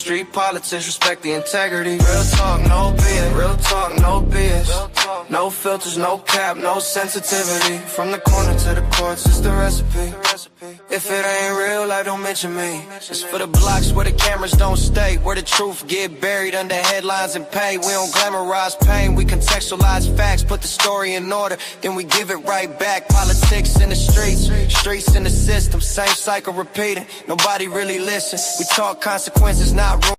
Street politics, respect the integrity. Real talk, no BS. Real talk, no BS. No filters, no cap, no sensitivity. From the corner to the courts, it's the recipe. If it ain't real, I don't mention me. It's for the blocks where the cameras don't stay, where the truth get buried under headlines and pay. We don't glamorize pain, we contextualize facts, put the story in order, then we give it right back. Politics in the streets, streets in the system, same cycle repeating. Nobody really listens. We talk consequences, not rules.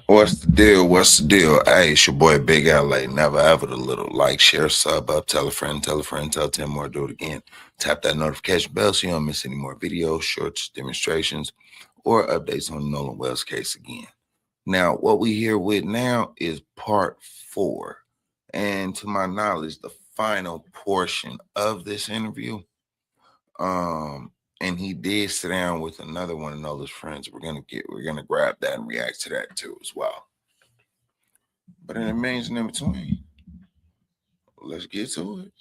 What's the deal? What's the deal? Hey, it's your boy Big LA. Never ever the little. Like, share, sub up, tell a friend, tell 10 more, do it again. Tap that notification bell so you don't miss any more videos, shorts, demonstrations, or updates on the Nolan Wells case again. Now, what we here with now is part 4. And to my knowledge, the final portion of this interview. And he did sit down with another one of Nola's friends. We're gonna grab that and react to that too as well. But in the means and in between, let's get to it.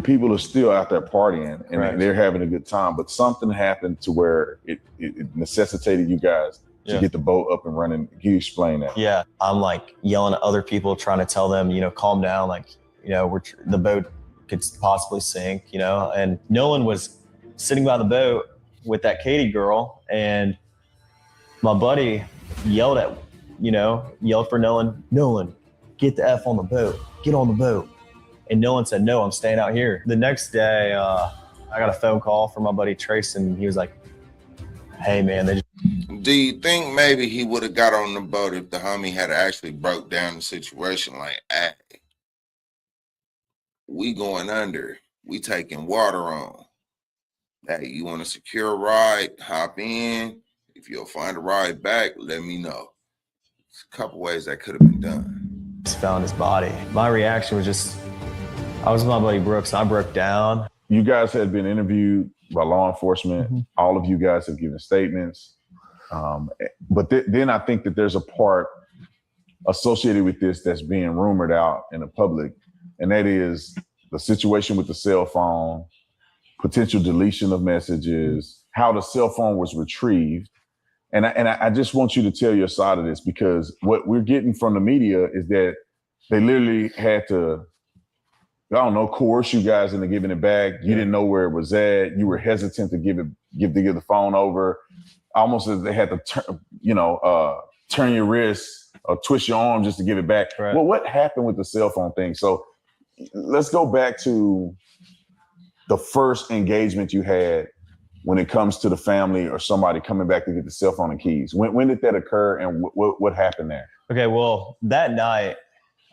People are still out there partying and Right. they're having a good time, but something happened to where it necessitated you guys to get the boat up and running. Can you explain that? Yeah, I'm like yelling at other people, trying to tell them, calm down. Like, the boat could possibly sink, and Nolan was sitting by the boat with that Katie girl, and my buddy yelled for Nolan, get the F on the boat, get on the boat. And Nolan said, no, I'm staying out here. The next day, I got a phone call from my buddy Trace, and he was like, hey man, Do you think maybe he would have got on the boat if the homie had actually broke down the situation? Like, hey, we going under, we taking water on. Hey, you want a secure ride? Hop in. If you'll find a ride back, let me know. There's a couple ways that could have been done. just found his body. My reaction was just, I was with my buddy Brooks, and I broke down. You guys had been interviewed by law enforcement. Mm-hmm. All of you guys have given statements. But then I think that there's a part associated with this that's being rumored out in the public, and that is the situation with the cell phone, potential deletion of messages, how the cell phone was retrieved. And I just want you to tell your side of this, because what we're getting from the media is that they literally had to, I don't know, coerce you guys into giving it back. You didn't know where it was at. You were hesitant to give the phone over, almost as they had to turn your wrist or twist your arm just to give it back. Right. Well, what happened with the cell phone thing? So let's go back to the first engagement you had when it comes to the family or somebody coming back to get the cell phone and keys. When did that occur, and what happened there? Okay, well, that night,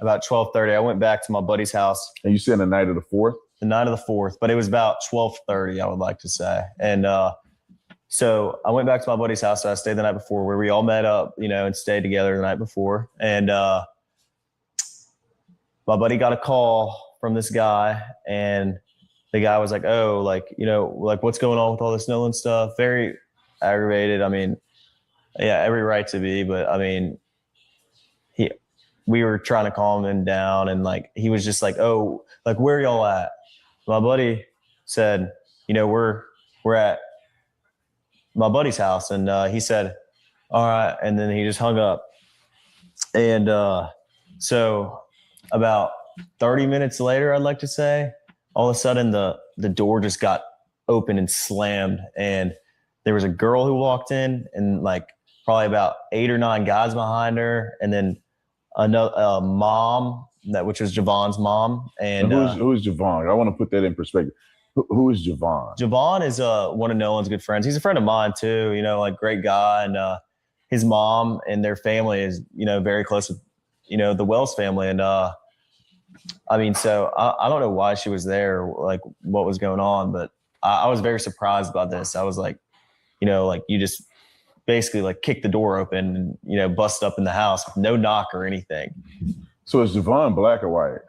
about 12:30, I went back to my buddy's house. And you said the night of the 4th? The night of the 4th, but it was about 12:30, I would like to say. And so I went back to my buddy's house. So I stayed the night before, where we all met up, and stayed together the night before. And my buddy got a call from this guy, and the guy was like, oh, what's going on with all this Nolan stuff? Very aggravated. I mean, yeah, every right to be, but I mean, we were trying to calm him down, and he was just like, oh, where y'all at? My buddy said, we're at my buddy's house. And he said, all right. And then he just hung up. And so about 30 minutes later, I'd like to say, all of a sudden the door just got open and slammed, and there was a girl who walked in, and probably about 8 or 9 guys behind her, and then another mom, which was Javon's mom. And who's Javon? I want to put that in perspective. Who is Javon? Javon is one of Nolan's good friends. He's a friend of mine too, great guy. And his mom and their family is, very close with, the Wells family. And so I don't know why she was there, what was going on, but I was very surprised by this. I was like, you just basically kick the door open and, bust up in the house with no knock or anything. So is Javon black or white?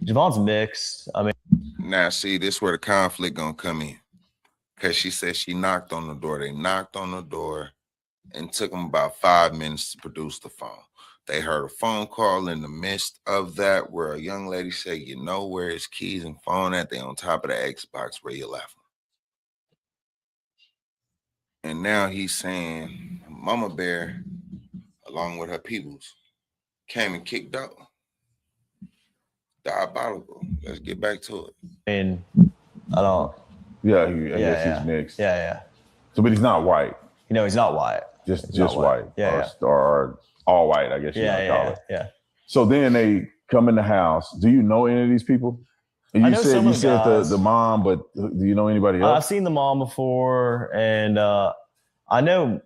Javon's mixed. I mean, now see, this is where the conflict gonna come in, because she said she knocked on the door. They knocked on the door and took them about 5 minutes to produce the phone. They heard a phone call in the midst of that where a young lady said, where his keys and phone at? They on top of the Xbox where you left them. And now he's saying Mama Bear, along with her peoples, came and kicked out. Diabolical. Let's get back to it. And I don't. Yeah, I guess he's mixed. Yeah. So, but he's not white. He's not white. Just white. Yeah. Or all white, I guess you might call it. Yeah. So then they come in the house. Do you know any of these people? I know some of the guys. the mom, but do you know anybody else? I've seen the mom before, and I know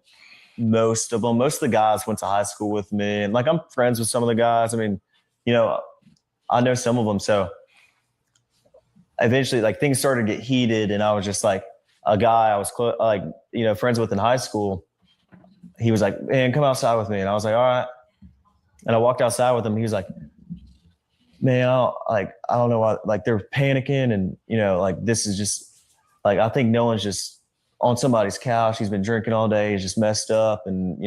most of them. Most of the guys went to high school with me, and like I'm friends with some of the guys. I mean, I know some of them. So eventually, like things started to get heated, and I was just like a guy I was friends with in high school. He was like, "Man, come outside with me," and I was like, "All right." And I walked outside with him. He was like, "Man, I don't know why, like they're panicking, and like this is just like I think Nolan's just on somebody's couch. He's been drinking all day. He's just messed up, and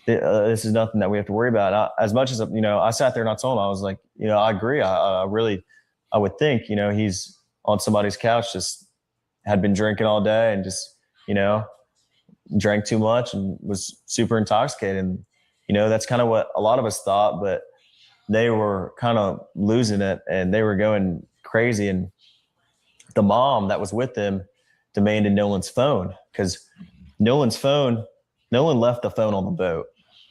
this is nothing that we have to worry about." As much as I sat there and I told him, I was like, I agree. I would think he's on somebody's couch, just had been drinking all day and just drank too much and was super intoxicated. And that's kind of what a lot of us thought, but they were kind of losing it and they were going crazy. And the mom that was with them demanded Nolan's phone because Nolan left the phone on the boat.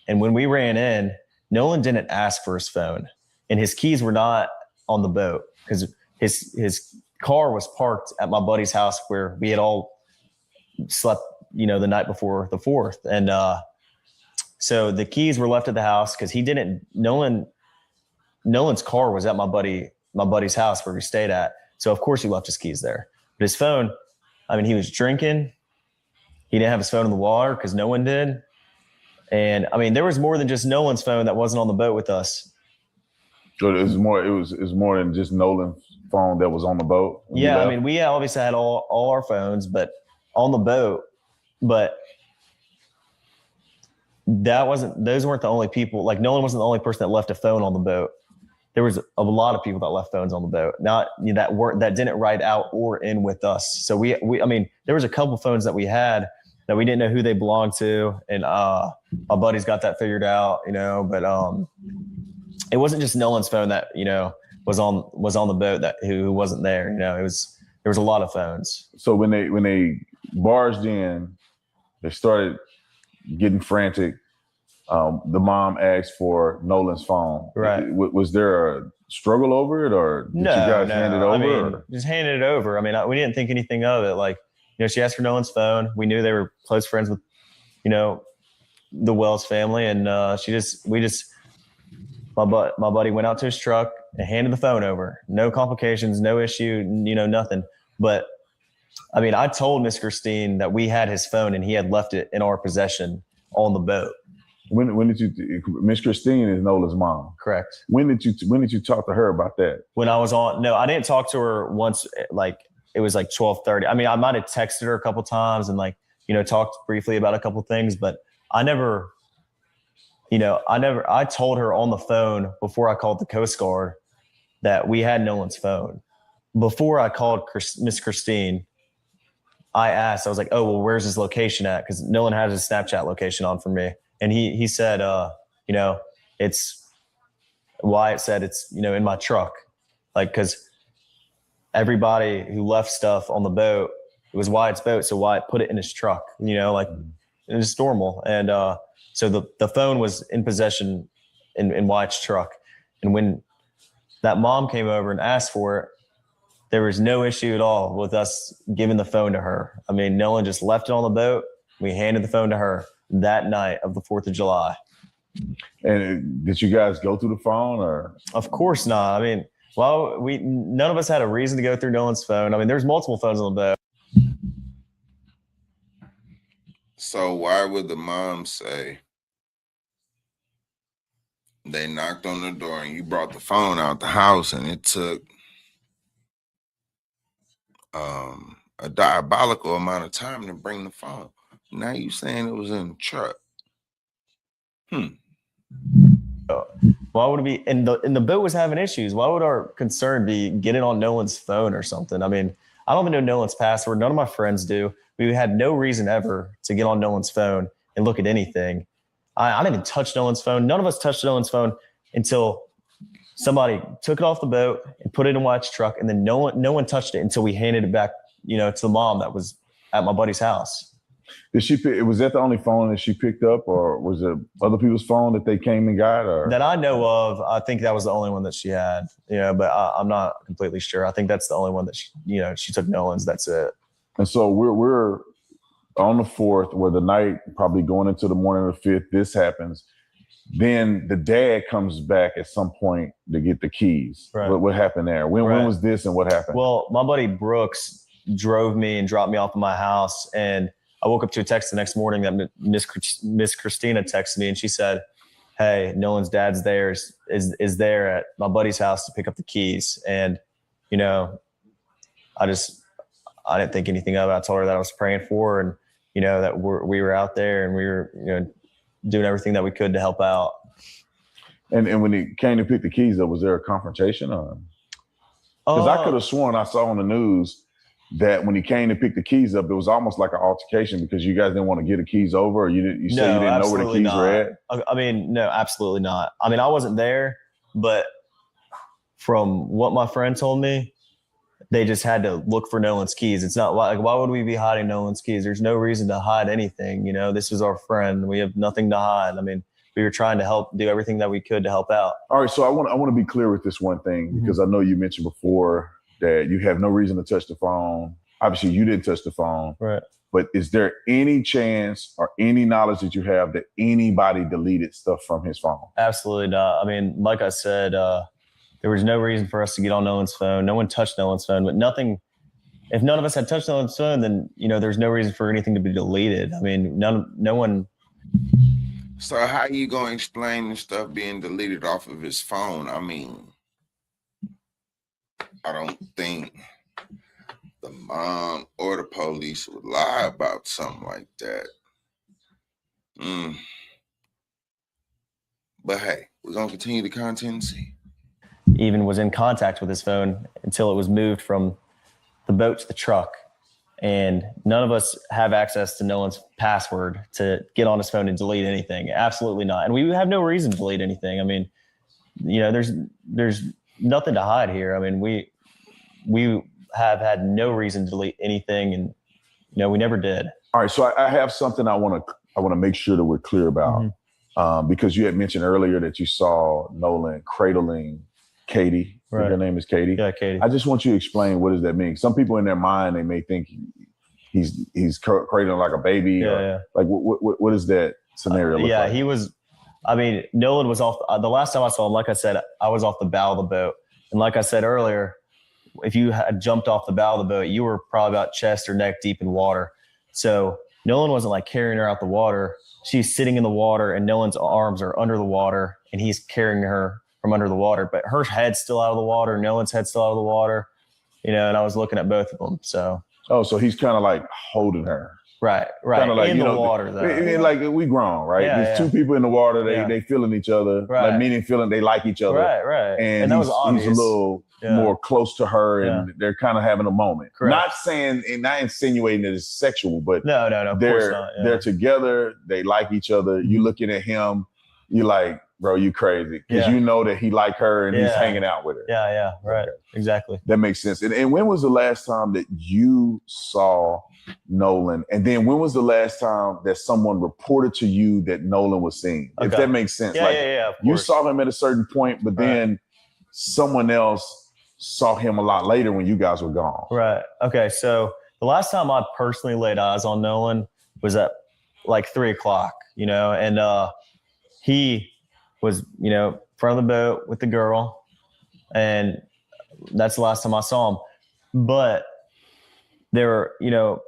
And when we ran in, Nolan didn't ask for his phone and his keys were not on the boat because his car was parked at my buddy's house where we had all slept, the night before the 4th. And so the keys were left at the house because Nolan's car was at my buddy's house where we stayed at. So of course he left his keys there. But his phone, he was drinking. He didn't have his phone in the water because no one did. And there was more than just Nolan's phone that wasn't on the boat with us. So it was more than just Nolan's phone that was on the boat. Yeah, we obviously had all our phones, but on the boat. But those weren't the only people. Like Nolan wasn't the only person that left a phone on the boat. There was a lot of people that left phones on the boat, not that didn't ride out or in with us. So we there was a couple phones that we had that we didn't know who they belonged to, and my buddies got that figured out, But it wasn't just Nolan's phone that was on the boat that who wasn't there. There was a lot of phones. So when they barged in, they started getting frantic. The mom asked for Nolan's phone. Right. Was there a struggle over it, or did you guys hand it over? Just handed it over. We didn't think anything of it. Like, she asked for Nolan's phone. We knew they were close friends with, the Wells family, and my buddy went out to his truck and handed the phone over. No complications, no issue, nothing. But I told Miss Christine that we had his phone and he had left it in our possession on the boat. When did you? Miss Christine is Nolan's mom. Correct. When did you talk to her about that? When I was on. No, I didn't talk to her once. Like it was like 12:30. I might have texted her a couple times and talked briefly about a couple things, but I never. I told her on the phone before I called the Coast Guard that we had Nolan's phone. Before I called Miss Christine, I asked. I was like, "Oh, well, where's his location at?" Because Nolan had his Snapchat location on for me. And he said, it's Wyatt said it's, in my truck. Like, cause everybody who left stuff on the boat, it was Wyatt's boat. So Wyatt put it in his truck, it was normal. And, so the phone was in possession in Wyatt's truck. And when that mom came over and asked for it, there was no issue at all with us giving the phone to her. Nolan just left it on the boat. We handed the phone to her that night of the 4th of July. And did you guys go through the phone, or? Of course not. None of us had a reason to go through Nolan's phone. There's multiple phones on the boat. So why would the mom say they knocked on the door and you brought the phone out the house and it took a diabolical amount of time to bring the phone? Now you saying it was in the truck? Why would it be? And the boat was having issues. Why would our concern be getting on Nolan's phone or something? I don't even know Nolan's password. None of my friends do. We had no reason ever to get on Nolan's phone and look at anything. I didn't even touch Nolan's phone. None of us touched Nolan's phone until somebody took it off the boat and put it in Wyatt's truck, and then no one touched it until we handed it back, to the mom that was at my buddy's house. Was that the only phone that she picked up, or was it other people's phone that they came and got? Or that I know of, I think that was the only one that she had. But I'm not completely sure. I think that's the only one that she took Nolan's. That's it. And so we're on the 4th, where the night, probably going into the morning of the 5th, this happens. Then the dad comes back at some point to get the keys. Right. What happened there? When was this and what happened? Well, my buddy Brooks drove me and dropped me off at my house, and I woke up to a text the next morning that Miss Christina texted me, and she said, "Hey, Nolan's dad's there is there at my buddy's house to pick up the keys." And I didn't think anything of it. I told her that I was praying for her, and that we were out there and we were doing everything that we could to help out. And when he came to pick the keys up, was there a confrontation? Because I could have sworn I saw on the news that when he came to pick the keys up, it was almost like an altercation because you guys didn't want to get the keys over, or you said you didn't know where the keys were at? I mean, no, absolutely not. I mean, I wasn't there, but from what my friend told me, they just had to look for Nolan's keys. It's not like, why would we be hiding Nolan's keys? There's no reason to hide anything. This is our friend. We have nothing to hide. I mean, we were trying to help, do everything that we could to help out. All right. So I want to be clear with this one thing, because I know you mentioned before that you have no reason to touch the phone. Obviously, you didn't touch the phone. Right. But is there any chance or any knowledge that you have that anybody deleted stuff from his phone? Absolutely not. I mean, like I said, there was no reason for us to get on Nolan's phone. No one touched Nolan's phone, but nothing. If none of us had touched Nolan's phone, then there's no reason for anything to be deleted. I mean, no one. So how you gonna explain the stuff being deleted off of his phone? I mean, I don't think the mom or the police would lie about something like that. But hey, we're gonna continue the content and see. Even was in contact with his phone until it was moved from the boat to the truck. And none of us have access to Nolan's password to get on his phone and delete anything. Absolutely not. And we have no reason to delete anything. I mean, there's nothing to hide here. I mean, we have had no reason to delete anything, and we never did. All right. So I have something I want to make sure that we're clear about, because you had mentioned earlier that you saw Nolan cradling Katie. Right. Her name is Katie. Yeah, Katie. I just want you to explain, what does that mean? Some people in their mind, they may think he's cradling like a baby. Yeah. Like what is that scenario look like? He was. I mean, Nolan was off. The last time I saw him, like I said, I was off the bow of the boat, and like I said earlier, if you had jumped off the bow of the boat, you were probably about chest or neck deep in water. So Nolan wasn't like carrying her out the water. She's sitting in the water, and Nolan's arms are under the water, and he's carrying her from under the water. But her head's still out of the water. Nolan's head's still out of the water. And I was looking at both of them. So. Oh, so he's kind of like holding her. Right. Kind of like, in the water, though. I mean, like we grown, right? There's two people in the water. They feeling each other. Right. Like meaning feeling they like each other. Right. And that was obvious. He's a little more close to her, and they're kind of having a moment. Correct. Not saying and not insinuating that it's sexual, but no, of course not. They're together. They like each other. You looking at him, you like, bro, you crazy, because you know that he like her and he's hanging out with her. Yeah, right, exactly. That makes sense. And when was the last time that you saw Nolan? And then when was the last time that someone reported to you that Nolan was seen? Okay. If that makes sense. Yeah. You saw him at a certain point, but then someone else saw him a lot later when you guys were gone. Right. Okay. So the last time I personally laid eyes on Nolan was at like 3:00, and he was, front of the boat with the girl, and that's the last time I saw him. But there were,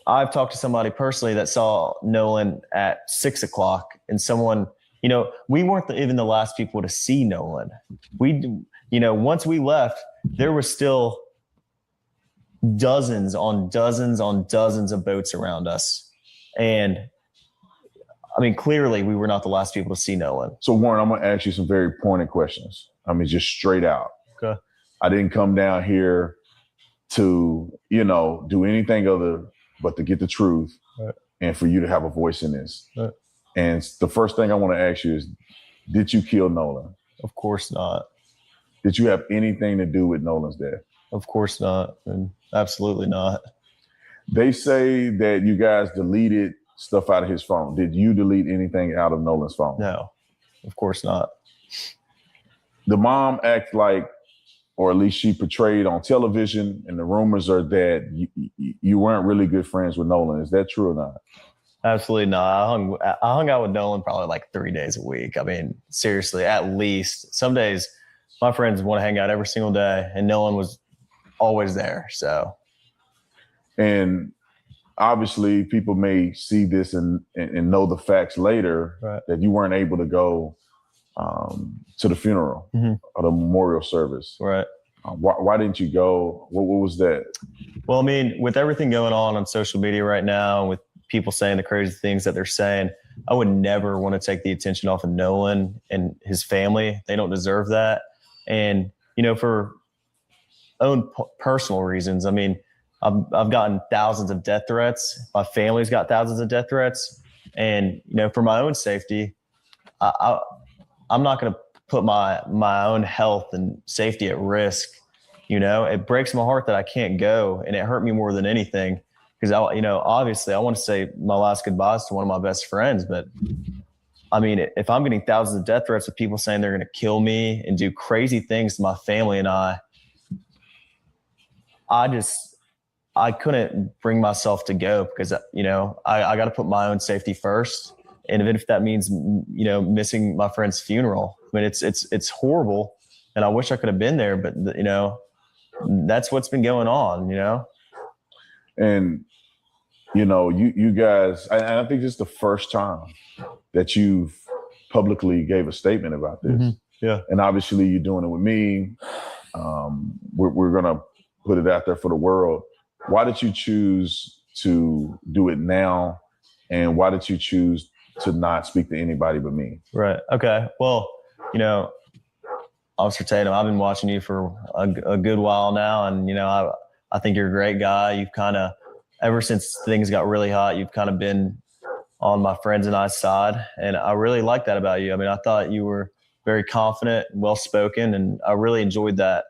I've talked to somebody personally that saw Nolan at 6:00, and someone, we weren't even the last people to see Nolan. Once we left, there were still dozens on dozens of boats around us. And I mean, clearly we were not the last people to see Nolan. So Warren, I'm going to ask you some very pointed questions. I mean, just straight out. Okay. I didn't come down here to, do anything other but to get the truth right. and for you to have a voice in this. Right. And the first thing I want to ask you is, did you kill Nolan? Of course not. Did you have anything to do with Nolan's death? Of course not. And absolutely not. They say that you guys deleted stuff out of his phone. Did you delete anything out of Nolan's phone? No, of course not. The mom act like, or at least she portrayed on television, and the rumors are that you weren't really good friends with Nolan. Is that true or not? Absolutely not. I hung out with Nolan probably like 3 days a week. I mean, seriously, at least. Some days my friends want to hang out every single day, and Nolan was always there. So, and obviously people may see this and know the facts later, right, that you weren't able to go to the funeral or the memorial service. Right. Why didn't you go? What was that? Well, I mean, with everything going on social media right now, with people saying the crazy things that they're saying, I would never want to take the attention off of Nolan and his family. They don't deserve that. And, for own personal reasons, I mean, I've gotten thousands of death threats. My family's got thousands of death threats. And, for my own safety, I'm not going to put my own health and safety at risk. It breaks my heart that I can't go, and it hurt me more than anything, because obviously I want to say my last goodbyes to one of my best friends. But I mean, if I'm getting thousands of death threats with people saying they're going to kill me and do crazy things to my family and I couldn't bring myself to go, because, I got to put my own safety first. And even if that means, missing my friend's funeral, I mean, it's horrible, and I wish I could have been there, but that's what's been going on, And, you guys, I think this is the first time that you've publicly gave a statement about this. Mm-hmm. Yeah. And obviously you're doing it with me. We're going to put it out there for the world. Why did you choose to do it now? And why did you choose to not speak to anybody but me? Right. Okay. Well, Officer Tatum, I've been watching you for a good while now. And, I think you're a great guy. You've kind of, ever since things got really hot, you've kind of been on my friends and I's side. And I really like that about you. I mean, I thought you were very confident, well-spoken, and I really enjoyed that.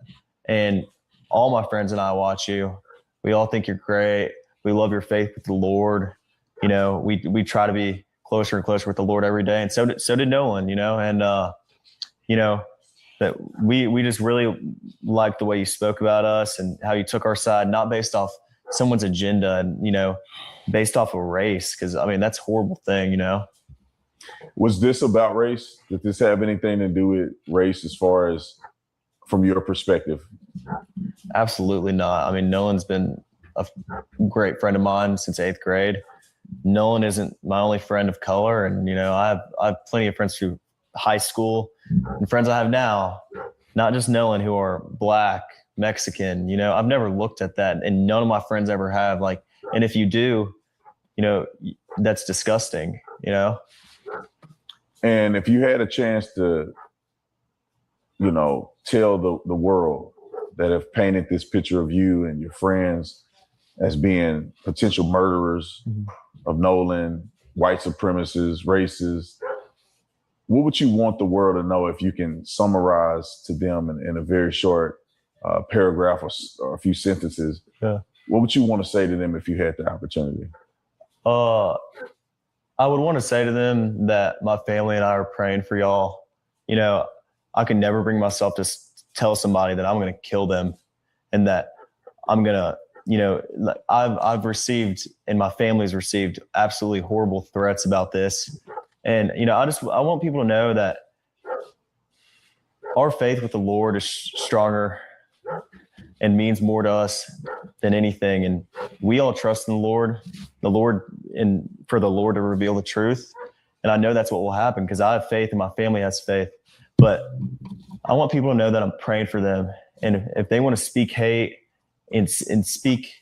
And all my friends and I watch you. We all think you're great. We love your faith with the Lord. We try to be closer and closer with the Lord every day. And so did Nolan, and, that we just really liked the way you spoke about us and how you took our side, not based off someone's agenda and, based off of race. Cause I mean, that's a horrible thing, Was this about race? Did this have anything to do with race as far as from your perspective? Absolutely not. I mean, Nolan's been a great friend of mine since 8th grade. Nolan isn't my only friend of color. And, I have plenty of friends through high school and friends I have now, not just Nolan, who are Black, Mexican. I've never looked at that, and none of my friends ever have. Like, and if you do, that's disgusting, And if you had a chance to, tell the world that have painted this picture of you and your friends as being potential murderers of Nolan, white supremacists, racists, what would you want the world to know if you can summarize to them in a very short paragraph or a few sentences? Yeah. What would you want to say to them if you had the opportunity? I would want to say to them that my family and I are praying for y'all. I can never bring myself to tell somebody that I'm going to kill them, and that I'm going to, I've received, and my family's received, absolutely horrible threats about this. And, I want people to know that our faith with the Lord is stronger and means more to us than anything. And we all trust in the Lord, and for the Lord to reveal the truth. And I know that's what will happen, because I have faith and my family has faith. But I want people to know that I'm praying for them. And if they want to speak hate and speak,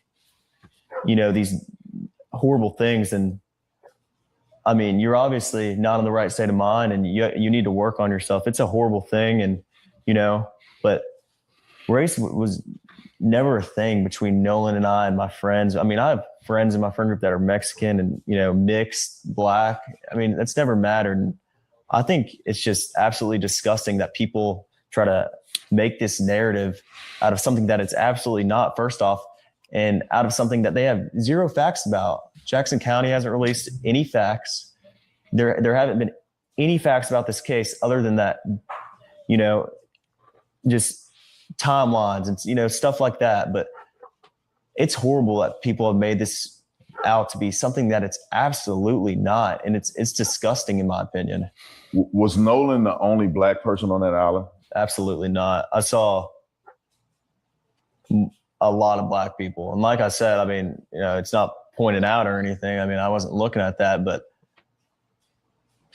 these horrible things, and I mean, you're obviously not in the right state of mind, and you need to work on yourself. It's a horrible thing. And, but race was never a thing between Nolan and I and my friends. I mean, I have friends in my friend group that are Mexican and, mixed, black. I mean, that's never mattered. And I think it's just absolutely disgusting that people try to make this narrative out of something that it's absolutely not, first off, and out of something that they have zero facts about. Jackson County hasn't released any facts. There haven't been any facts about this case other than that, just timelines and, stuff like that. But it's horrible that people have made this out to be something that it's absolutely not. And it's disgusting in my opinion. Was Nolan the only black person on that island? Absolutely not. I saw a lot of black people. And like I said, I mean, it's not pointed out or anything. I mean, I wasn't looking at that, but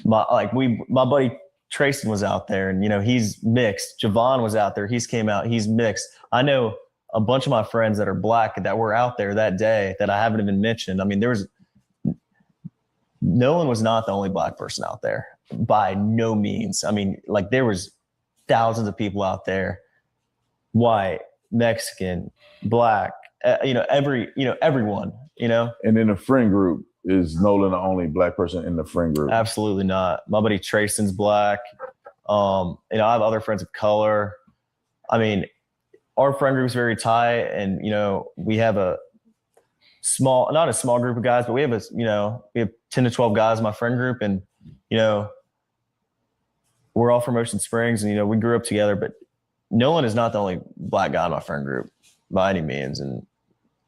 my buddy Trayson was out there and, he's mixed. Javon was out there. He's came out. He's mixed. I know a bunch of my friends that are black that were out there that day that I haven't even mentioned. I mean, Nolan was not the only black person out there by no means. I mean, there was thousands of people out there, white, Mexican, black, everyone, And in the friend group, is Nolan the only black person in the friend group? Absolutely not. My buddy Trayson's black. I have other friends of color. I mean, our friend group is very tight, and we have not a small group of guys, but we have we have 10 to 12 guys in my friend group, and we're all from Ocean Springs, and we grew up together. But Nolan is not the only black guy in my friend group by any means, and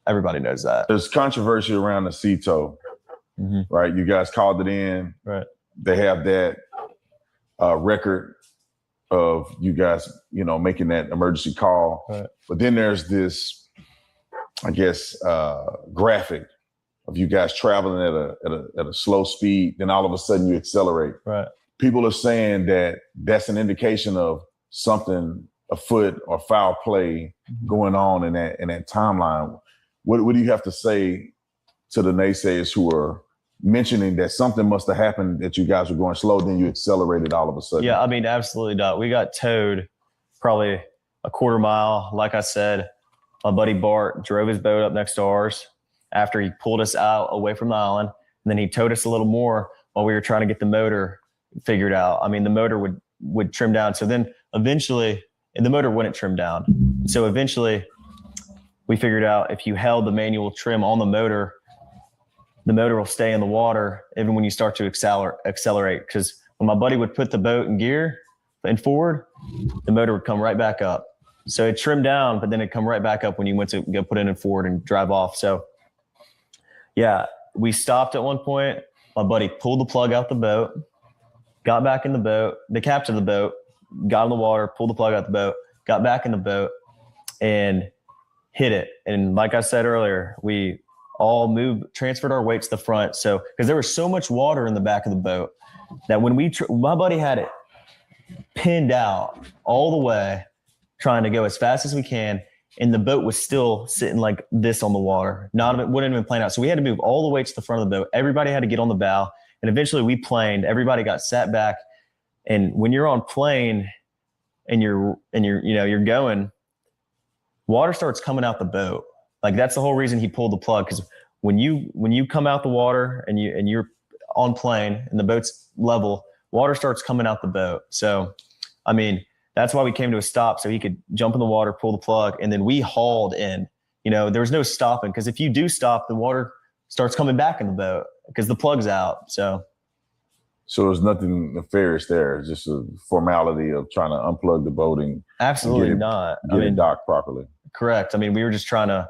everybody knows that. There's controversy around the CETO, right? You guys called it in. Right. They have that record of you guys, making that emergency call. Right. But then there's this, I guess, graphic of you guys traveling at a slow speed. Then all of a sudden you accelerate. Right. People are saying that that's an indication of something afoot or foul play going on in that timeline. What do you have to say to the naysayers who are mentioning that something must have happened, that you guys were going slow, then you accelerated all of a sudden? Yeah, I mean, absolutely not. We got towed probably a quarter mile. Like I said, my buddy Bart drove his boat up next to ours after he pulled us out away from the island. And then he towed us a little more while we were trying to get the motor figured out. I mean, the motor would trim down. So then eventually, and the motor wouldn't trim down. So eventually we figured out if you held the manual trim on the motor will stay in the water even when you start to accelerate. Because when my buddy would put the boat in gear and forward, the motor would come right back up. So it trimmed down, but then it'd come right back up when you went to go put it in forward and drive off. So yeah, we stopped at one point. My buddy pulled the plug out the boat, got back in the boat, the captain of the boat, got in the water, pulled the plug out the boat, got back in the boat and hit it. And like I said earlier, we all transferred our weight to the front. So, because there was so much water in the back of the boat that when my buddy had it pinned out all the way, trying to go as fast as we can, and the boat was still sitting like this on the water. Wouldn't even plane out. So we had to move all the way to the front of the boat. Everybody had to get on the bow, and eventually we planed. Everybody got sat back. And when you're on plane and you're going, water starts coming out the boat. Like that's the whole reason he pulled the plug. Because when you come out the water and you're on plane and the boat's level, water starts coming out the boat. So, I mean, that's why we came to a stop, so he could jump in the water, pull the plug, and then we hauled in. There was no stopping, because if you do stop, the water starts coming back in the boat because the plug's out. So there's nothing nefarious there. It's just a formality of trying to unplug the boat and absolutely not get it docked properly. Correct. I mean, we were just trying to,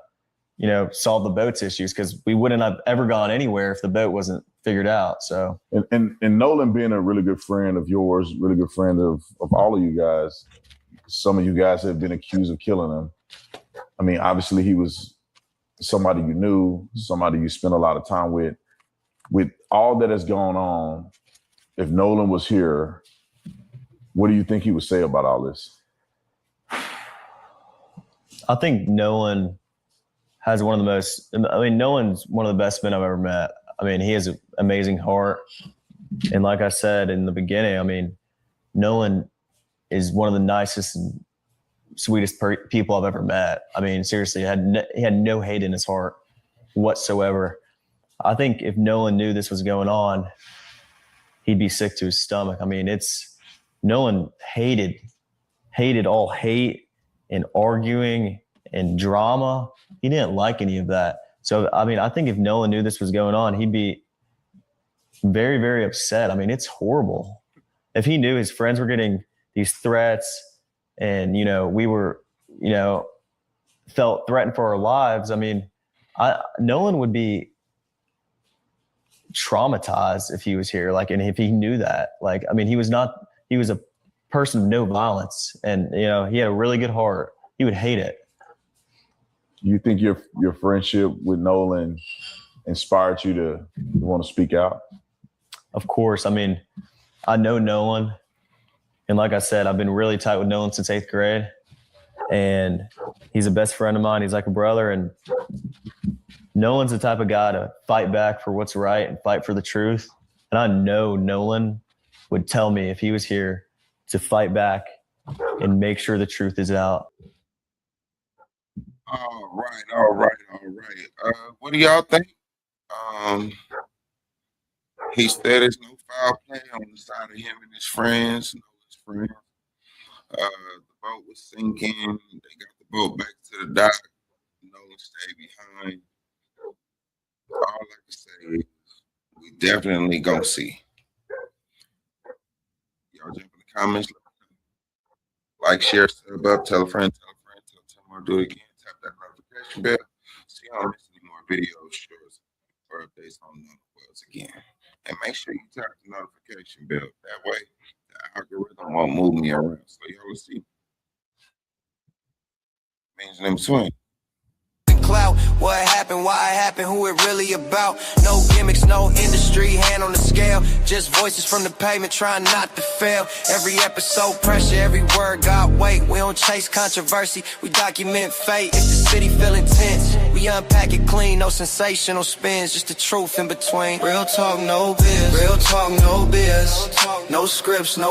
solve the boat's issues, because we wouldn't have ever gone anywhere if the boat wasn't figured out. So, and Nolan being a really good friend of yours, really good friend of all of you guys, some of you guys have been accused of killing him. I mean, obviously he was somebody you knew, somebody you spent a lot of time with. With all that has gone on, if Nolan was here, what do you think he would say about all this? I think Nolan has Nolan's one of the best men I've ever met. I mean, he has an amazing heart. And like I said in the beginning, I mean, Nolan is one of the nicest and sweetest people I've ever met. I mean, seriously, he had no hate in his heart whatsoever. I think if Nolan knew this was going on, he'd be sick to his stomach. I mean, Nolan hated all hate and arguing and drama. He didn't like any of that. So, I mean, I think if Nolan knew this was going on, he'd be very, very upset. I mean, it's horrible. If he knew his friends were getting these threats and, you know, we were, you know, felt threatened for our lives, I mean, Nolan would be traumatized if he was here. Like, and if he knew that, like, I mean, he was a person of no violence, and, you know, he had a really good heart. He would hate it. You think your friendship with Nolan inspired you to want to speak out? Of course. I mean, I know Nolan, and like I said, I've been really tight with Nolan since 8th grade, and he's a best friend of mine. He's like a brother, and Nolan's the type of guy to fight back for what's right and fight for the truth. And I know Nolan would tell me if he was here to fight back and make sure the truth is out. All right. What do y'all think? He said there's no foul play on the side of him and his friends. The boat was sinking. They got the boat back to the dock. Nolan stayed behind. All I can say is we definitely gonna see. Y'all jump in the comments. Like, share, sub up, tell a friend, tell 10 more, do it again. Tap that notification bell so you don't miss any more videos, shorts, or updates on Nolan Wells again. And make sure you tap the notification bell. That way, the algorithm won't move me around. So y'all will see. Means them swing. Clout, what happened, why it happened, who it really about. No gimmicks, no industry, hand on the scale. Just voices from the pavement trying not to fail. Every episode pressure, every word got weight. We don't chase controversy, we document fate. If the city feel intense, we unpack it clean. No sensational spins, just the truth in between. Real talk, no biz. Real talk, no biz. No scripts, no